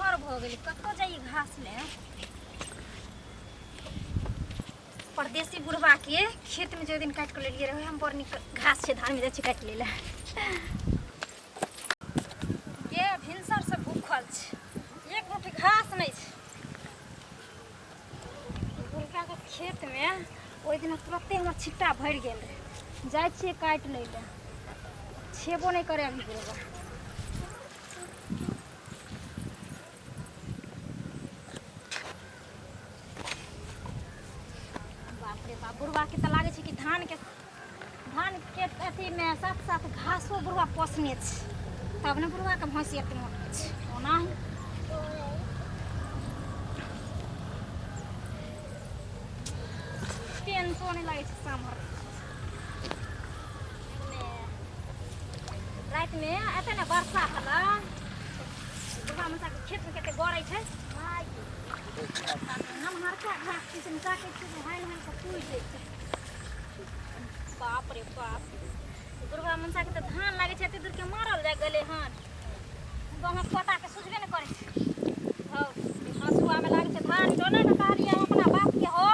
भोर भ गेल कतो जाई घास ले परदेसी बुढ़वा के खेत में जो दिन काट के ले लिए रहे हम बड़ घास से धान में जाई काट लेला ये भिनसर से भूखल छ एक रोटी घास नहीं छ बुढ़का के खेत में ओइ दिन तुरंते हमर छिट्टा भर गेल रहे जाई छे काट लेला छेबो नहीं करे अभी बुढ़वा बुढ़वा के तो लागे कि धान के अथी में साथ साथ घासो बुढ़वा पोसने तब ने बुढ़वा के भैंसी एते मोट ओना टेंशन नहीं लागे सामर रात में एते ना वर्षा होला बुढ़वा मसा के खेत में केते गड़ै छै हम हरका घास किसन काटे छै हाल हाल के टूट जाइ छै बाप रे बाप दुर्गा मनसा के त धान लागे छै एते दूर के मारल जा गेले हन गांव में पता के सुझबे न करे छै हां हसुआ में लागे छै धान जोना न कहलिए अपना बाप के हो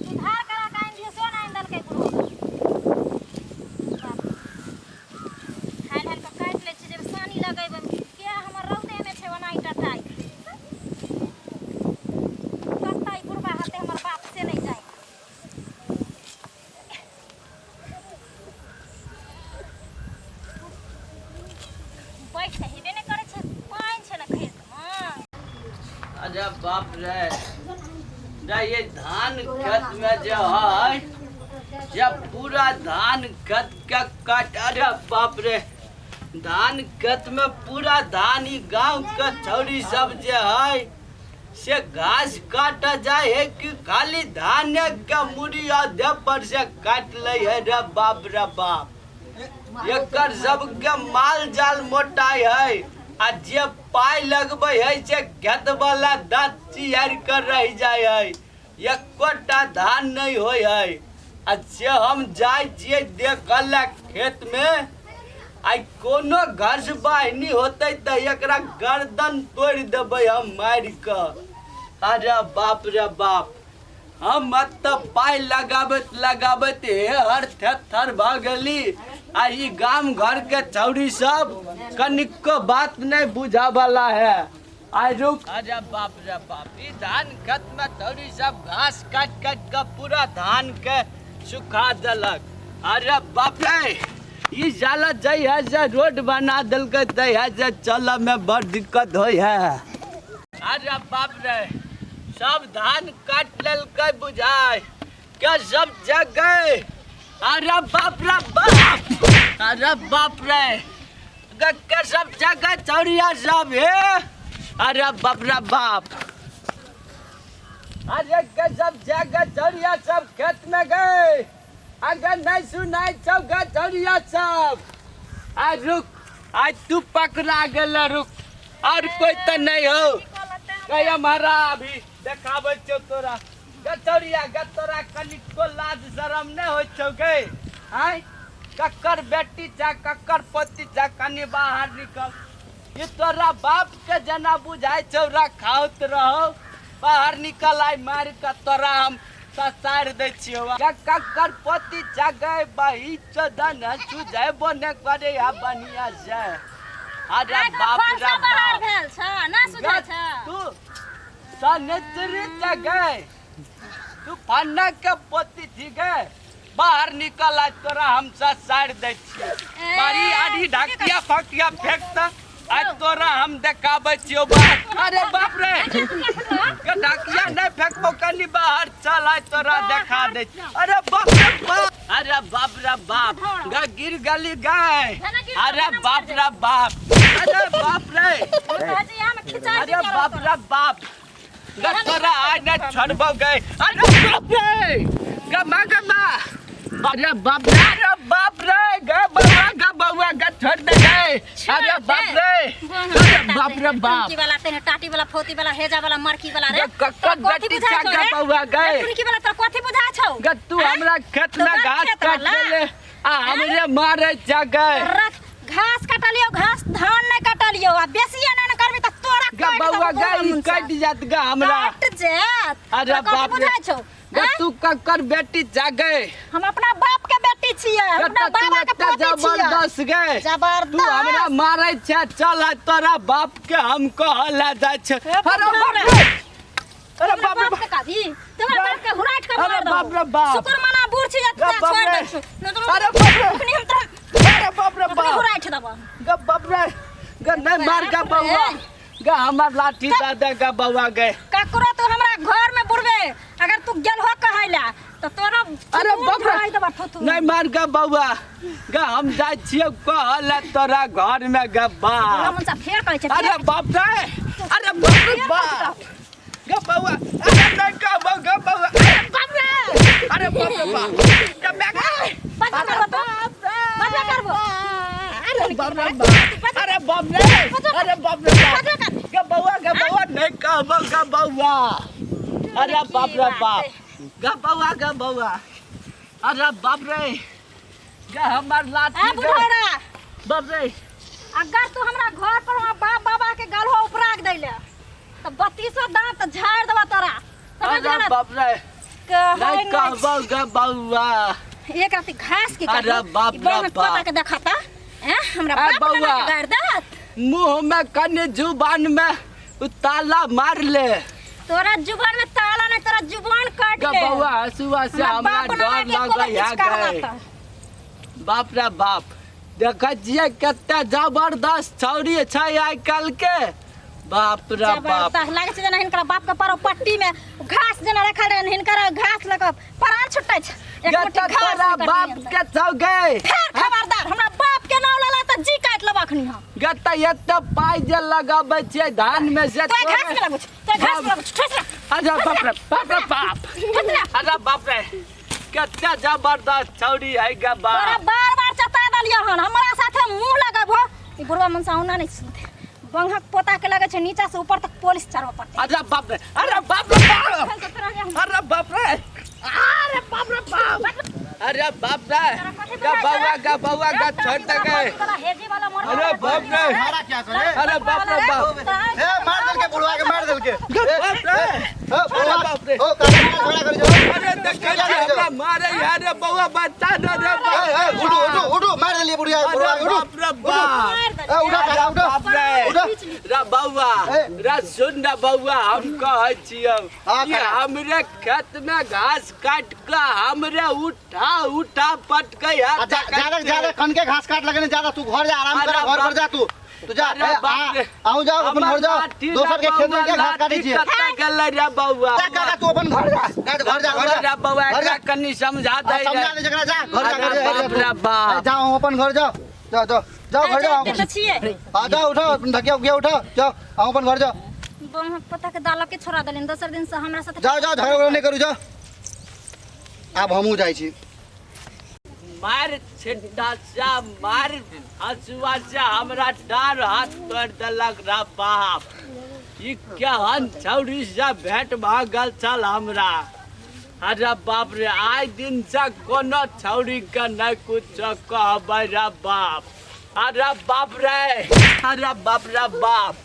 सुधार करा के आइन दियो सोना आइन दल के बुढ़ो हाल हाल के काट ले छै जब सानी लगेबे के हमर रौदे में छै ओना इटा थाई अरे बाप रे ये धान खेत में जो है जब पूरा धान खेत के काट अरे बाप रे धान खेत में पूरा धान ही गांव के छौरी सब जो है से घास काट जाए है कि खाली धान के मुड़ी आधे पर से काट ले है रे बाप एकर सबके माल जाल मोटाई है आ जे पाई लगबे है से खेत वाला दांत चियार कर रह जाए है एकोटा धान नहीं होय है अच्छा हम जाय छियै देखल खेत में आई कोनो घर से बाहनी होते त एकरा गर्दन तोड़ देबे हम मार के अरे बाप रे बाप हम मत पाई लगाबत हर थर भागली आ ई गांव घर के छौरी सब कनिको बात नहीं बुझा वाला है आई रुक अरे बाप रे बाप ई धान खेत में छौरी सब घास काट काट के पूरा धान के सुखा देलक अरे बाप रे ई जाला जई है जे रोड बना देलकै तई है जे चल में बड़ दिक्कत होय है अरे बाप रे सब धान काट लेलकै बुझाय के सब जगह अरे बाप रे के सब जगह चौड़िया सब है अरे बाप रे बाप अरे के सब जगह चौड़िया सब खेत में गए अगर नहीं सुनाई चौका चौड़िया सब आज रुक आज तू पकड़ा गेल रुक और कोई तो नहीं हो कहीं हमारा अभी देखाबे छौ तोरा गचौड़िया गतोरा कनिको लाज शरम नहीं होय छौ गे आय कक्कर बेटी जा कक्कर पति जा कनी बाहर निकल ये तोरा बाप के जना बुझाय छौ रखावत रहो बाहर निकल आई मार के तोरा हम ससार दे छियो कक्कर पति जा गए बही चदन सुजाय बने करे या बनिया से अरे बाप रे बाप भेल छ ना सुझै छ तू सनेत्री जगह तू फन्ना के पोती थी गए बाहर निकल आज तोरा हम साड़ दे छियै बारी आड़ी ढाकिया फकिया फेंकता आज तोरा हम देखाबे छियो अरे बाप रे के ढाकिया नहीं फेंकबो कनी बाहर चल आज तोरा देखा दे अरे बाप रे बाप गा गिर गली गाय अरे बाप रे बाप अरे बाप तोरा आज न छोड़बो गए अरे बाप रे गमा अरे बाप रे गा बउआ गा छोड़ दे गए अरे बाप रे बाप की वाला तेने टाटी वाला फोती वाला हेजा वाला मरकी वाला रे कक्का गट्टी चाका बउआ गए तुनी की वाला तो कथि बुझा छौ ग तू हमरा खेत में घास काट ले आ हमरे मारे जगह घास काटलियो घास धान नहीं काटलियो आ बेसी न करबे त तोरा बउआ गाड़ी कट जात गा हमरा कट जात अरे बाप रे छौ तू ककर बेटी जागे हम अपना बाप के बेटी छियै अपना बाबा के पोती छियै जबरदस्त गए जबरदस्त तू हमरा मारै छ चल तोरा बाप के हम कहला जाय छ अरे बाप रे अरे बाप रे के कादी तोरा बाप के हुराट के मार अरे बाप रे बाप शुक्र मना बूढ़ छी जा छोड़ दे अरे बाप रे अरे बाप रे बाप हुराट दबा ग बाप रे ग नहीं मार का बउआ ग हमर लाठी दादा का बउआ गए काकुरा तू हमरा घर में बुड़बे अगर तू गेल हो कहैला तो तोरा अरे बाप रे नहीं मार का बउआ ग हम जाय छियै कहला तोरा घर में ग बा हम सब फेर कहै छै अरे बाप रे बाप ग बउआ अरे नहीं का ग बउआ अरे बाप रे बाप ग बेगा बचा करबो बचा करबो अरे बाप रे बाप अरे बाप रे ग बउआ नहीं का ग बउआ अरे बाप रे बाप ग बउआ अरे बाप रे ग हमर लाठी ए बुढ़ौरा बाप रे अगर तू हमरा घर पर वहां बाप बाबा के गलहो उपराग दैले तो 32 दांत झाड़ देबा तोरा अरे बाप रे नहीं का ग बउआ एक राती घास के अरे बाप रे बाप पता के देखाता हैं हमरा ए बाप बउआ। के गाड़ दात मुंह में कने जुबान में ताला मार ले तोरा जुबान में ताला नहीं तोरा जुबान काट ग ले बउआ हसुआ से हमरा डर लगे है गए बाप रे बाप देख छियै कते जबरदस्त छौरी छै आइ काल के बाप रे बाप जबरदस्त लागे छै जेना हिनकर बाप के पारो पट्टी में घास जेना रखल रहे हिनकर घास लग प्राण छुटै छै एक मुट्ठी घास तोरा निकल बाप दियै। के छौ गए फेर खबरदार हमरा बाप के नाम लेला त जी काट लेब अखनी हम गत एते पाई जे लगाबै छियै धान में से तो घास में लगो तो घास में लगो ठोस ले अरे बाप रे बाप अरे बाप रे कते जबरदस्त छौरी है ग तोरा बाप बार-बार चता दलियो हन हमरा साथे मुंह लगाबो ई बुढ़वा मन साउना नहीं सुनते बंघक पोता के लगे छै नीचा से ऊपर तक पुलिस चढ़वा पड़ते अरे बाप रे अरे बाप रे बाप अरे बाप रे अरे बाप रे बाप अरे बाप रे ग बउआ ग छोड़ दे गए हेजी वाला मोर अरे बाप रे मारा क्या करे अरे बाप रे बाप ए मार दल के बुलवा के मार दल के बाप रे अरे बाप रे ओ काहे झगड़ा कर जो अरे देख हमरा मारे यार बउआ बच्चा न रे बाप उठो उठो उठो मार दलिए बुढ़िया बुलवा अरे उठो बाप रे बाप ए उठो काका उठो बाप रे उठो रे बउआ रे सुन रे बउआ हम कहै छियै ये हमरे खेत में घास काट के हमरे उठा पटके ज्यादा कन के घास काट लगे ज्यादा तू घर जा आराम कर घर पर जा तू जा आऊ जाओ अपन घर जाओ दोसर के खेत में के घास काटी छी कत्ता गेल रे बउआ काका तू अपन घर जा घर जा रे बउआ एकरा कनी समझा दे रे समझा दे जकरा जा घर जा अरे बाप रे बाप जाओ अपन घर जाओ जाओ जाओ जाओ घर जाओ तो छिए आ जाओ उठो ढकिया उगिया उठो जाओ आओ अपन घर जाओ बंघक पोता के दाल के छोड़ा देलिन दोसर दिन से हमरा साथे जाओ जाओ झगड़ा नहीं करू जाओ आब हमहू जाइ छी मार छिट्टा सा मार हसुआ से हमरा डार हाथ तोड़ देलक रे बाप ई केहन छौरी से भेंट भागल छल हमरा अरे बाप रे आइ दिन से कोनो छौरी के नहीं कुछ कहबै रे बाप अरे बाप रे बाप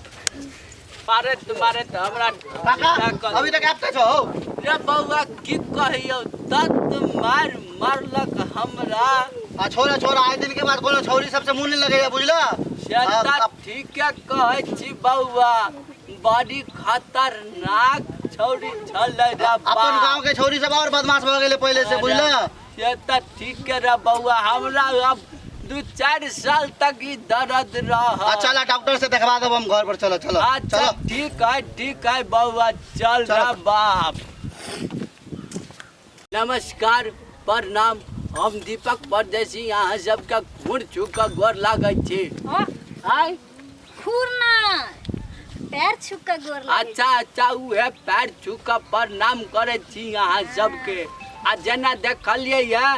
मारे तुम्हारे तो हमरा काका अभी तक आप छो रे बउआ की कहियो तत मारलक हमरा आ छोरा आए दिन के बाद कोनो छौरी सबसे मुंह नहीं लगेगा बुझला से ठीक है कहै छी बउआ बड़ी खतरनाक छौरी छल रे अपन बाप गांव के छौरी सब और बदमाश भ गेले पहले से बुझला से त ठीक है रे बउआ हमरा अब 2-4 साल तक ई दर्द रह अच्छा ला डॉक्टर से दिखवा दब हम घर पर चलो चलो अच्छा चलो ठीक है बउआ चल रे बाप नमस्कार प्रणाम हम दीपक परदेसी यहाँ सबके घूर छूक गोर लागै छी आय खुरना पैर छुक के गोर लागे अच्छा उहे पैर छूक प्रणाम करे छी यहाँ सबके आ जेना देखलिए है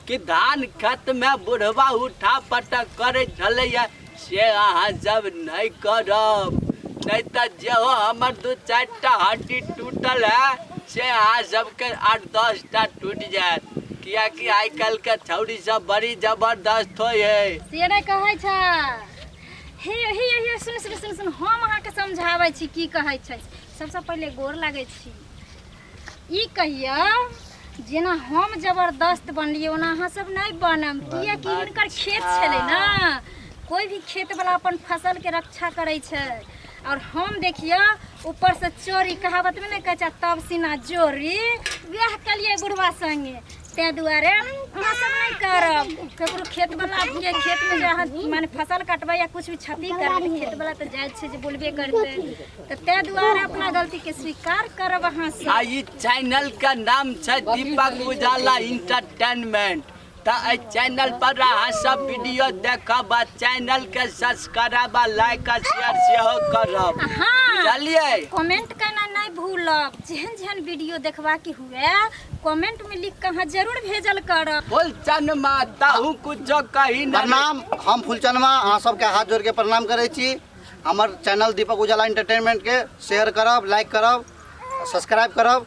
कि धान खेत में बुढ़वा उठा पटक करे छलैया से अहाँ सब नहीं करब नहीं तो जो हमर 2-4 हड्डी टूटल है से अहाँ सबके 8-10 टूट जायत किया कि आइ काल्हि के छौरी सब बड़ी जबरदस्त होय है से नहीं कहै छ हे सुन सुन सुन हम अहाँके समझाबै छी की कहै छै। सबसँ पहिले गोर लागै छी। ई कहिया जेना हम जबरदस्त बनलिए ओना अहाँ सब नहीं बनम, किया कि हिनकर खेत छलै ना। कोई भी खेत वाला अपन फसल के रक्षा करे छै और हम देखिए ऊपर से चोरी कहावत में नहीं कहै तब सीना जोरी ब्याह कलिए बुढ़वा संगे। ते दुआरे अहाँ सब नहीं करब। ककरो खेत वाला के खेत में जे अहाँ माने फसल काटबै या कुछ भी क्षति करबै त खेत वाला तो जायज छै जे बोलबे करतै। तो ते दुआरे अपना गलती के स्वीकार करब अहाँ सब। आ ई चैनल का नाम छै दीपक उजाला इंटरटेनमेंट। त एहि चैनल पर अहाँ सब वीडियो देखब, चैनल के सब्सक्राइब लाइक शेयर सेहो करब। हाँ चलिए कमेंट करना नहीं भूलब। जेहन जेहन वीडियो देखबा के हुए कमेंट में लिख के अहाँ जरूर भेजल करब। फुलचंद माता हूँ कुछ कही ना। प्रणाम, हम फुलचंदवा अहाँ सबके हाथ जोड़ के प्रणाम करै छी। हमर चैनल दीपक उजाला इंटरटेनमेंट के शेयर करब, लाइक करब, सब्सक्राइब करब।